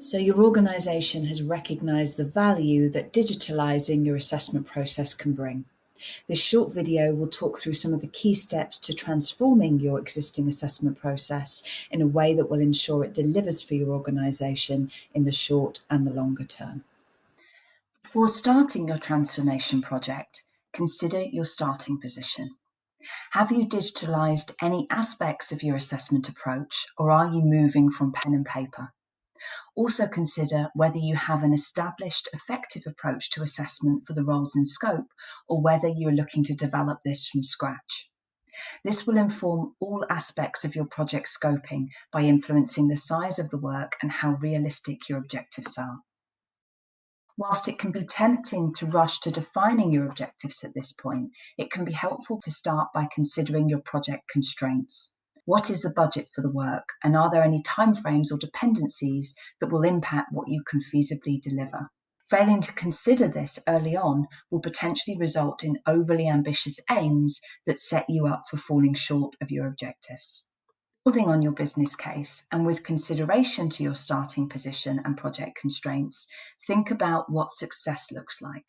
So your organisation has recognised the value that digitalising your assessment process can bring. This short video will talk through some of the key steps to transforming your existing assessment process in a way that will ensure it delivers for your organisation in the short and the longer term. Before starting your transformation project, consider your starting position. Have you digitalised any aspects of your assessment approach, or are you moving from pen and paper? Also consider whether you have an established, effective approach to assessment for the roles in scope, or whether you are looking to develop this from scratch. This will inform all aspects of your project scoping by influencing the size of the work and how realistic your objectives are. Whilst it can be tempting to rush to defining your objectives at this point, it can be helpful to start by considering your project constraints. What is the budget for the work, and are there any timeframes or dependencies that will impact what you can feasibly deliver? Failing to consider this early on will potentially result in overly ambitious aims that set you up for falling short of your objectives. Building on your business case and with consideration to your starting position and project constraints, think about what success looks like.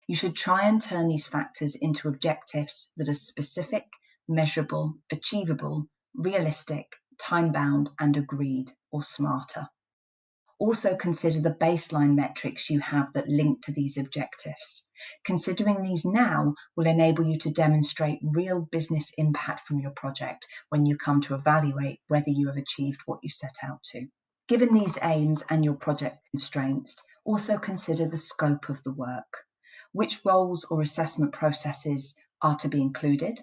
You should try and turn these factors into objectives that are specific, measurable, achievable, realistic, time-bound, and agreed, or smarter. Also consider the baseline metrics you have that link to these objectives. Considering these now will enable you to demonstrate real business impact from your project when you come to evaluate whether you have achieved what you set out to. Given these aims and your project constraints, also consider the scope of the work. Which roles or assessment processes are to be included?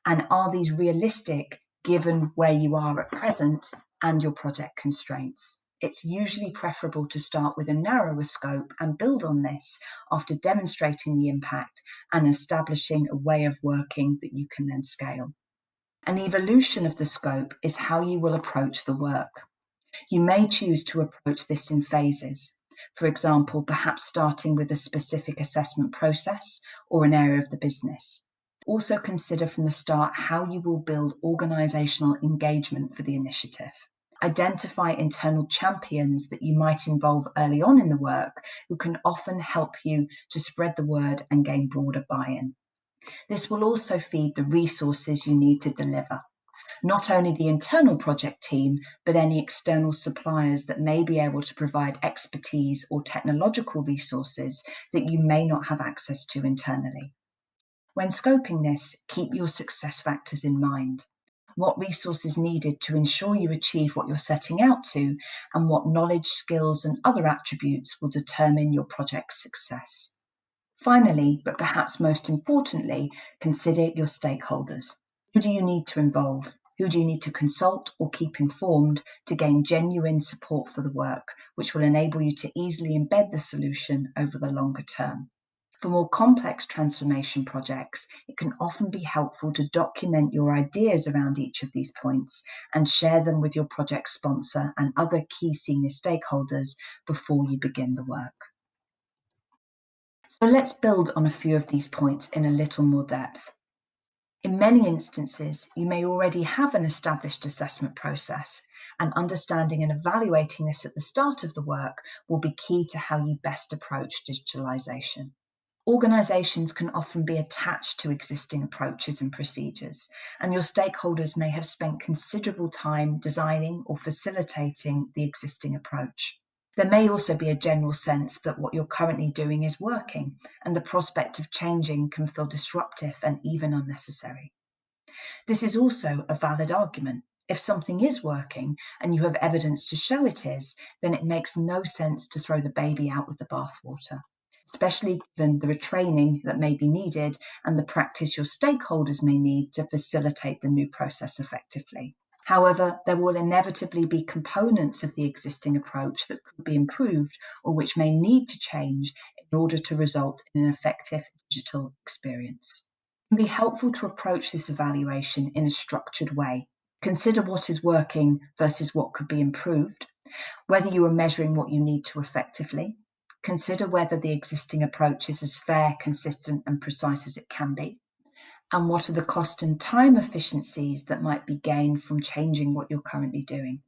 And are these realistic given where you are at present and your project constraints? It's usually preferable to start with a narrower scope and build on this after demonstrating the impact and establishing a way of working that you can then scale. An evolution of the scope is how you will approach the work. You may choose to approach this in phases. For example, perhaps starting with a specific assessment process or an area of the business. Also consider from the start how you will build organisational engagement for the initiative. Identify internal champions that you might involve early on in the work who can often help you to spread the word and gain broader buy-in. This will also feed the resources you need to deliver. Not only the internal project team, but any external suppliers that may be able to provide expertise or technological resources that you may not have access to internally. When scoping this, keep your success factors in mind. What resources needed to ensure you achieve what you're setting out to, and what knowledge, skills, and other attributes will determine your project's success. Finally, but perhaps most importantly, consider your stakeholders. Who do you need to involve? Who do you need to consult or keep informed to gain genuine support for the work, which will enable you to easily embed the solution over the longer term? For more complex transformation projects, it can often be helpful to document your ideas around each of these points and share them with your project sponsor and other key senior stakeholders before you begin the work. So let's build on a few of these points in a little more depth. In many instances, you may already have an established assessment process, and understanding and evaluating this at the start of the work will be key to how you best approach digitalization. Organisations can often be attached to existing approaches and procedures, and your stakeholders may have spent considerable time designing or facilitating the existing approach. There may also be a general sense that what you're currently doing is working, and the prospect of changing can feel disruptive and even unnecessary. This is also a valid argument. If something is working and you have evidence to show it is, then it makes no sense to throw the baby out with the bathwater, especially given the retraining that may be needed and the practice your stakeholders may need to facilitate the new process effectively. However, there will inevitably be components of the existing approach that could be improved or which may need to change in order to result in an effective digital experience. It can be helpful to approach this evaluation in a structured way. Consider what is working versus what could be improved, whether you are measuring what you need to effectively. Consider whether the existing approach is as fair, consistent, and precise as it can be, and what are the cost and time efficiencies that might be gained from changing what you're currently doing.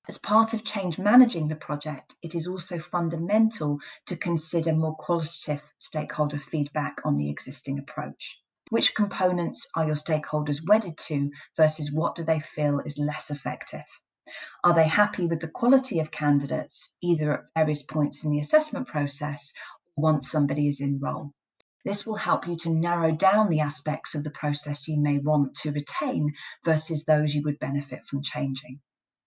As part of change managing the project, it is also fundamental to consider more qualitative stakeholder feedback on the existing approach. Which components are your stakeholders wedded to versus what do they feel is less effective? Are they happy with the quality of candidates, either at various points in the assessment process or once somebody is in role? This will help you to narrow down the aspects of the process you may want to retain versus those you would benefit from changing.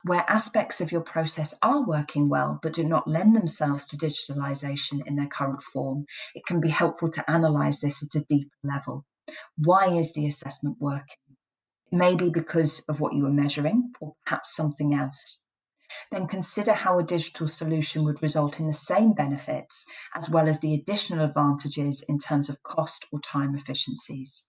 Where aspects of your process are working well but do not lend themselves to digitalization in their current form, it can be helpful to analyze this at a deeper level. Why is the assessment working? It may be because of what you are measuring, or perhaps something else. Then consider how a digital solution would result in the same benefits, as well as the additional advantages in terms of cost or time efficiencies.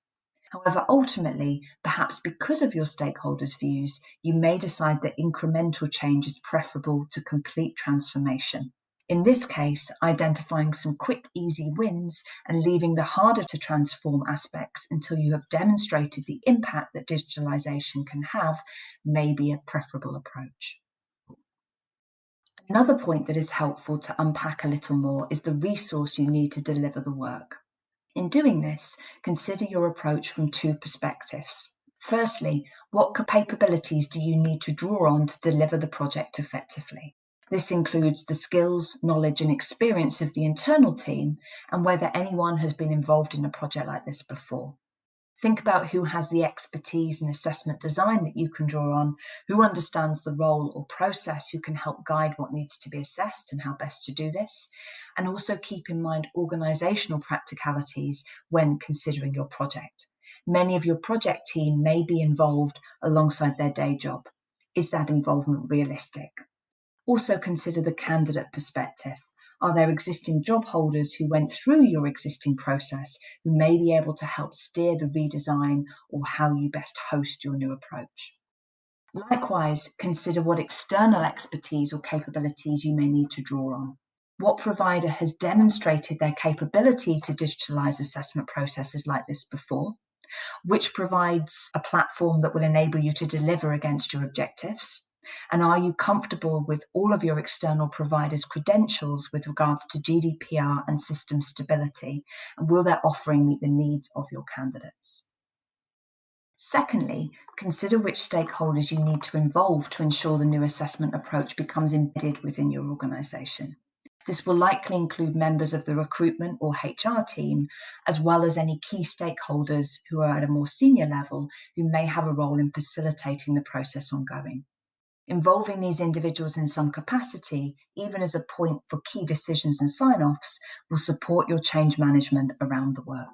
However, ultimately, perhaps because of your stakeholders' views, you may decide that incremental change is preferable to complete transformation. In this case, identifying some quick, easy wins and leaving the harder to transform aspects until you have demonstrated the impact that digitalization can have may be a preferable approach. Another point that is helpful to unpack a little more is the resource you need to deliver the work. In doing this, consider your approach from two perspectives. Firstly, what capabilities do you need to draw on to deliver the project effectively? This includes the skills, knowledge, and experience of the internal team and whether anyone has been involved in a project like this before. Think about who has the expertise in assessment design that you can draw on, who understands the role or process, who can help guide what needs to be assessed and how best to do this, and also keep in mind organizational practicalities when considering your project. Many of your project team may be involved alongside their day job. Is that involvement realistic? Also consider the candidate perspective. Are there existing job holders who went through your existing process who may be able to help steer the redesign or how you best host your new approach? Likewise, consider what external expertise or capabilities you may need to draw on. What provider has demonstrated their capability to digitalize assessment processes like this before? Which provides a platform that will enable you to deliver against your objectives? And are you comfortable with all of your external providers' credentials with regards to GDPR and system stability? And will their offering meet the needs of your candidates? Secondly, consider which stakeholders you need to involve to ensure the new assessment approach becomes embedded within your organization. This will likely include members of the recruitment or HR team, as well as any key stakeholders who are at a more senior level who may have a role in facilitating the process ongoing. Involving these individuals in some capacity, even as a point for key decisions and sign-offs, will support your change management around the work.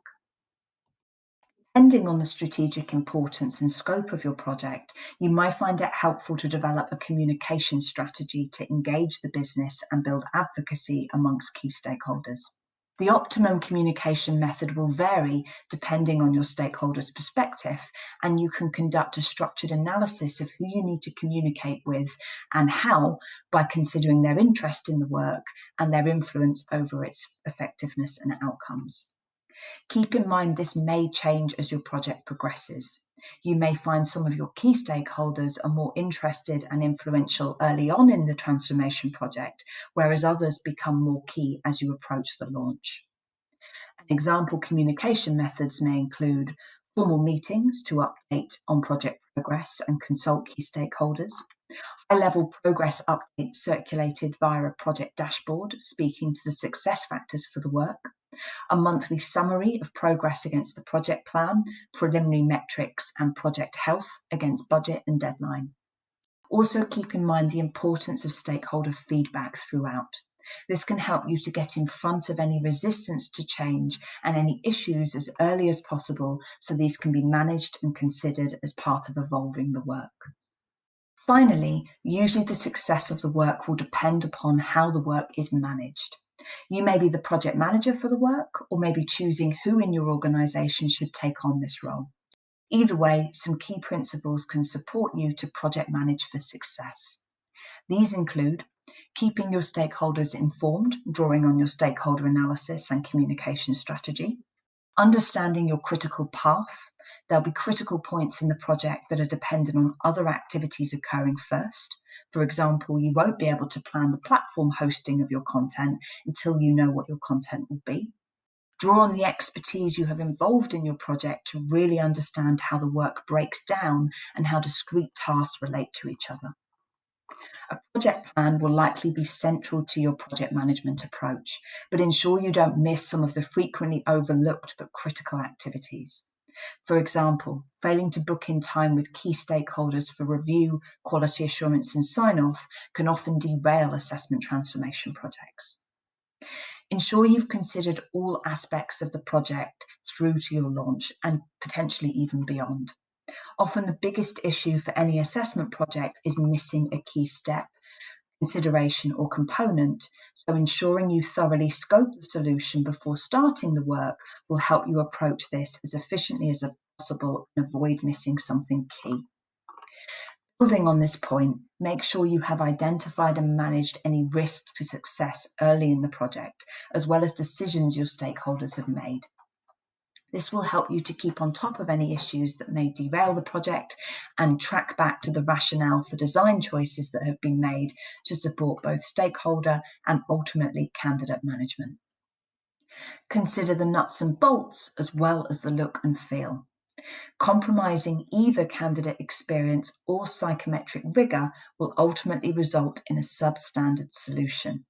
Depending on the strategic importance and scope of your project, you might find it helpful to develop a communication strategy to engage the business and build advocacy amongst key stakeholders. The optimum communication method will vary depending on your stakeholders' perspective, and you can conduct a structured analysis of who you need to communicate with and how by considering their interest in the work and their influence over its effectiveness and outcomes. Keep in mind this may change as your project progresses. You may find some of your key stakeholders are more interested and influential early on in the transformation project, whereas others become more key as you approach the launch. Example communication methods may include formal meetings to update on project progress and consult key stakeholders, high-level progress updates circulated via a project dashboard speaking to the success factors for the work, a monthly summary of progress against the project plan, preliminary metrics, and project health against budget and deadline. Also keep in mind the importance of stakeholder feedback throughout. This can help you to get in front of any resistance to change and any issues as early as possible, so these can be managed and considered as part of evolving the work. Finally, usually the success of the work will depend upon how the work is managed. You may be the project manager for the work, or maybe choosing who in your organization should take on this role. Either way, some key principles can support you to project manage for success. These include keeping your stakeholders informed, drawing on your stakeholder analysis and communication strategy, understanding your critical path, There'll be critical points in the project that are dependent on other activities occurring first. For example, you won't be able to plan the platform hosting of your content until you know what your content will be. Draw on the expertise you have involved in your project to really understand how the work breaks down and how discrete tasks relate to each other. A project plan will likely be central to your project management approach, but ensure you don't miss some of the frequently overlooked but critical activities. For example, failing to book in time with key stakeholders for review, quality assurance, and sign-off can often derail assessment transformation projects. Ensure you've considered all aspects of the project through to your launch and potentially even beyond. Often the biggest issue for any assessment project is missing a key step, consideration, or component. So ensuring you thoroughly scope the solution before starting the work will help you approach this as efficiently as possible and avoid missing something key. Building on this point, make sure you have identified and managed any risks to success early in the project, as well as decisions your stakeholders have made. This will help you to keep on top of any issues that may derail the project and track back to the rationale for design choices that have been made to support both stakeholder and ultimately candidate management. Consider the nuts and bolts as well as the look and feel. Compromising either candidate experience or psychometric rigor will ultimately result in a substandard solution.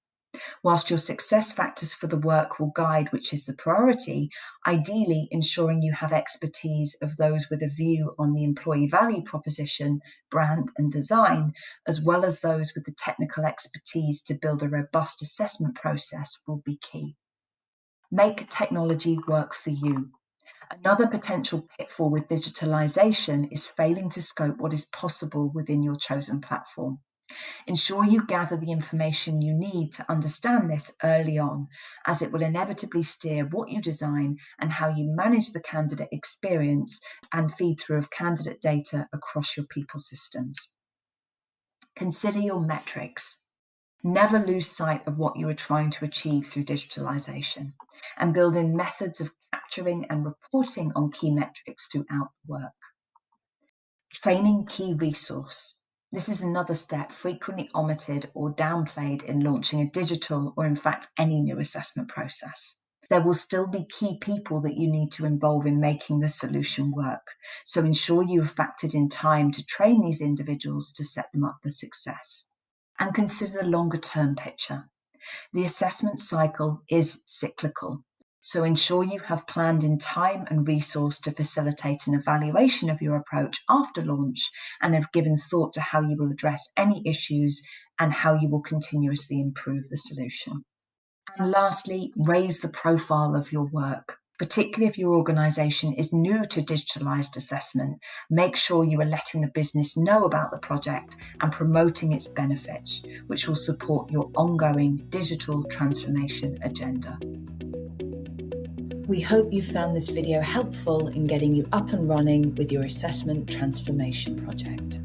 Whilst your success factors for the work will guide which is the priority, ideally ensuring you have expertise of those with a view on the employee value proposition, brand and design, as well as those with the technical expertise to build a robust assessment process will be key. Make technology work for you. Another potential pitfall with digitalization is failing to scope what is possible within your chosen platform. Ensure you gather the information you need to understand this early on, as it will inevitably steer what you design and how you manage the candidate experience and feed through of candidate data across your people systems. Consider your metrics. Never lose sight of what you are trying to achieve through digitalization, and build in methods of capturing and reporting on key metrics throughout the work. Training key resource. This is another step frequently omitted or downplayed in launching a digital or in fact any new assessment process. There will still be key people that you need to involve in making the solution work, so ensure you have factored in time to train these individuals to set them up for success. And consider the longer term picture. The assessment cycle is cyclical, so ensure you have planned in time and resource to facilitate an evaluation of your approach after launch and have given thought to how you will address any issues and how you will continuously improve the solution. And lastly, raise the profile of your work. Particularly if your organisation is new to digitalised assessment, make sure you are letting the business know about the project and promoting its benefits, which will support your ongoing digital transformation agenda. We hope you found this video helpful in getting you up and running with your assessment transformation project.